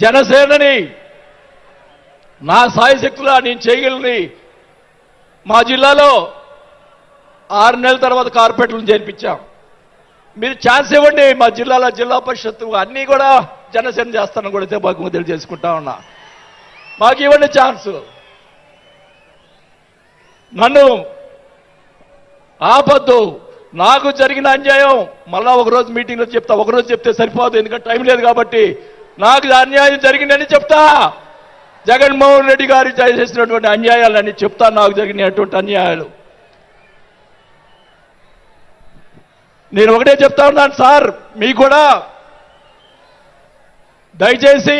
జనసేనని నా సాయశక్తులా నేను చేయగలని మా జిల్లాలో 6 నెలల తర్వాత కార్పొరేట్లను చేర్పించాం. మీరు ఛాన్స్ ఇవ్వండి. మా జిల్లాలో జిల్లా పరిషత్తు అన్నీ కూడా జనసేన చేస్తానని కూడా బాగా తెలియజేసుకుంటా ఉన్నా. మాకు ఇవ్వండి ఛాన్స్. నన్ను ఆపద్దు. నాకు జరిగిన అన్యాయం మళ్ళా ఒకరోజు మీటింగ్లో చెప్తా. ఒకరోజు చెప్తే సరిపోదు, ఎందుకంటే టైం లేదు కాబట్టి. నాకు అన్యాయం జరిగిందని చెప్తా. జగన్మోహన్ రెడ్డి గారు చేసినటువంటి అన్యాయాలని చెప్తా. నాకు జరిగినటువంటి అన్యాయాలు నేను ఒకటే చెప్తా ఉన్నాను సార్. మీకు కూడా దయచేసి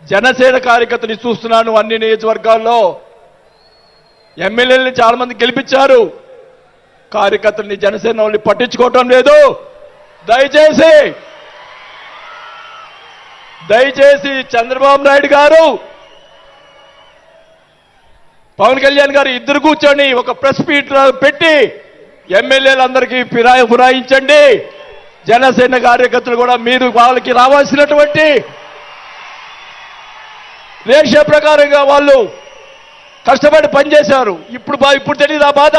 జనసేన కార్యకర్తని చూస్తున్నాను. అన్ని నియోజకవర్గాల్లో ఎమ్మెల్యేలని చాలా మంది గెలిపించారు. కార్యకర్తల్ని జనసేన వాళ్ళని పట్టించుకోవటం లేదు. దయచేసి చంద్రబాబు నాయుడు గారు, పవన్ కళ్యాణ్ గారు ఇద్దరు కూర్చొని ఒక ప్రెస్ మీట్ పెట్టి ఎమ్మెల్యేలందరికీ ఫిరాయించండి. జనసేన కార్యకర్తలు కూడా మీరు వాళ్ళకి రావాల్సినటువంటి రేషియో ప్రకారంగా వాళ్ళు కష్టపడి పనిచేశారు. ఇప్పుడు తెలియదు ఆ బాధ.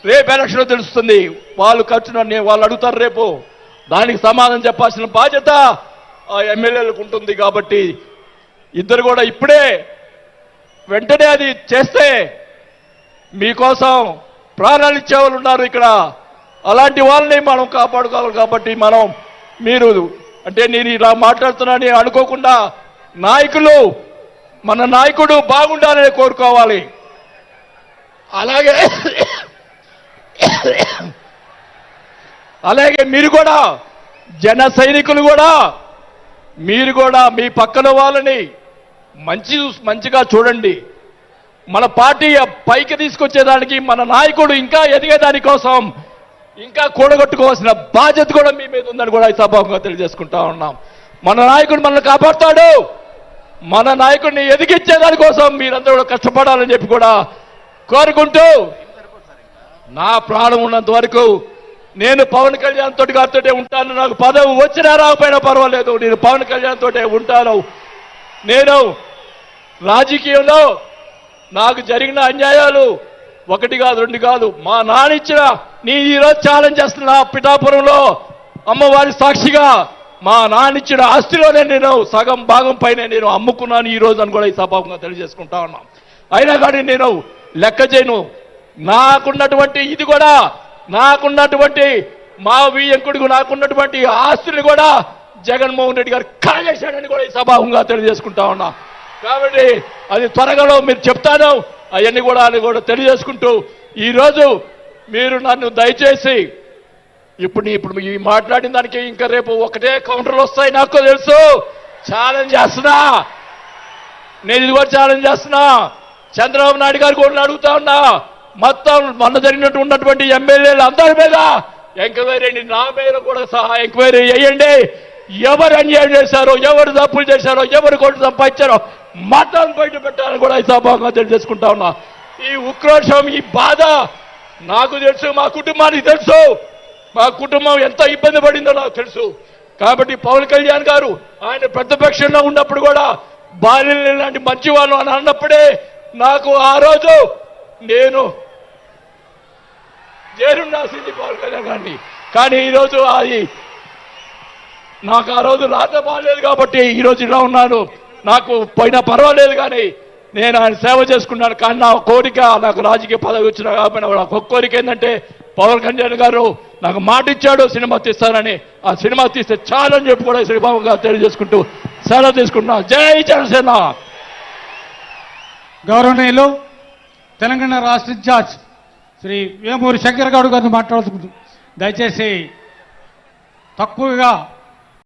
రేపు ఎలక్షన్లో తెలుస్తుంది. వాళ్ళు ఖర్చునని వాళ్ళు అడుగుతారు రేపు. దానికి సమాధానం చెప్పాల్సిన బాధ్యత ఆ ఎమ్మెల్యేలకు ఉంటుంది. కాబట్టి ఇద్దరు కూడా ఇప్పుడే వెంటనే అది చేస్తే మీకోసం ప్రాణాలు ఇచ్చేవాళ్ళు ఉన్నారు ఇక్కడ. అలాంటి వాళ్ళని మనం కాపాడుకోవాలి. కాబట్టి మీరు అంటే నేను ఇలా మాట్లాడుతున్నానని అనుకోకుండా మన నాయకుడు బాగుండాలని కోరుకోవాలి. అలాగే మీరు కూడా జన సైనికులు కూడా మీరు కూడా మీ పక్కన వాళ్ళని మంచిగా చూడండి. మన పార్టీ పైకి తీసుకొచ్చేదానికి మన నాయకుడు ఇంకా ఎదిగేదాని కోసం ఇంకా కూడగొట్టుకోవాల్సిన బాధ్యత కూడా మీ మీద ఉందని కూడా ఈ సభాముఖంగా తెలియజేసుకుంటా ఉన్నాం. మన నాయకుడు మనల్ని కాపాడుతాడు. మన నాయకుడిని ఎదిగించేదాని కోసం మీరందరూ కూడా కష్టపడాలని చెప్పి కూడా కోరుకుంటూ, నా ప్రాణం ఉన్నంత వరకు నేను పవన్ కళ్యాణ్ తోటి గారితోటే ఉంటాను. నాకు పదవి వచ్చినా రాకపోయినా పర్వాలేదు, నేను పవన్ కళ్యాణ్ తోటే ఉంటాను. నేను రాజకీయంలో నాకు జరిగిన అన్యాయాలు 1 కాదు 2 కాదు. మా నాన్న ఇచ్చిన ఈరోజు ఛాలెంజ్ చేస్తున్నా పిఠాపురంలో అమ్మవారి సాక్షిగా మా నాన్న ఇచ్చిన ఆస్తిలోనే నేను సగం భాగం పైన నేను అమ్ముకున్నాను ఈ రోజు అని కూడా ఈ సభాముఖంగా తెలియజేసుకుంటా ఉన్నాం. అయినా కానీ నేను లెక్క చేయను. నాకున్నటువంటి ఇది కూడా నాకున్నటువంటి మా వియ్యంకుడికి నాకున్నటువంటి ఆస్తులు కూడా జగన్మోహన్ రెడ్డి గారు కాజేశాడని కూడా ఈ సభాముఖంగా తెలియజేసుకుంటా ఉన్నా. కాబట్టి అది త్వరగా మీరు చెప్తాను. అవన్నీ కూడా తెలియజేసుకుంటూ ఈరోజు మీరు నన్ను దయచేసి ఇప్పుడు ఈ మాట్లాడిన దానికి ఇంకా రేపు ఒకటే కౌంటర్లు వస్తాయి నాకు తెలుసు. ఛాలెంజ్ చేస్తున్నా. నేను ఇది కూడా ఛాలెంజ్ చేస్తున్నా. చంద్రబాబు నాయుడు గారు కూడా అడుగుతా ఉన్నా. మొత్తం మొన్న ఉన్నటువంటి ఎమ్మెల్యేలు అందరి మీద ఎంక్వైరీ, నా మీద కూడా సహా ఎంక్వైరీ చేయండి. ఎవరు అన్యాయం చేశారో, ఎవరు తప్పులు చేశారో, ఎవరు కొట్టు సంపాదించారో మొత్తం బయట పెట్టాలని కూడా ఈ సభాగా తెలియజేసుకుంటా ఉన్నా. ఈ ఉక్రోషం, ఈ బాధ నాకు తెలుసు, మా కుటుంబానికి తెలుసు. మా కుటుంబం ఎంత ఇబ్బంది పడిందో నాకు తెలుసు. కాబట్టి పవన్ కళ్యాణ్ గారు ఆయన ప్రతిపక్షంలో ఉన్నప్పుడు కూడా బాల్యం లాంటి మంచి వాళ్ళు అని అన్నప్పుడే నాకు ఆ రోజు నేను చేరుండాల్సింది పవన్ కళ్యాణ్ గారిని. కానీ ఈరోజు అది నాకు ఆ రోజు రాత బాగాలేదు కాబట్టి ఈరోజు ఇలా ఉన్నాను. నాకు పోయినా పర్వాలేదు, కానీ నేను ఆయన సేవ చేసుకున్నాను. కానీ నా కోరిక, నాకు రాజకీయ పదవి వచ్చినా కాకపోయినా నాకు ఒక కోరిక ఏంటంటే పవన్ కళ్యాణ్ గారు నాకు మాట ఇచ్చాడు సినిమా తీస్తానని. ఆ సినిమా తీస్తే చాలని చెప్పి కూడా శ్రీబాబు గారు తెలియజేసుకుంటూ సెలవు తీసుకుంటున్నా. జై జనసేన. గౌరవనీయులు తెలంగాణ రాష్ట్ర ఇన్ఛార్జ్ శ్రీ వేమూరి శంకర్ గౌడ్ గారిని మాట్లాడుకుంటూ దయచేసి తక్కువగా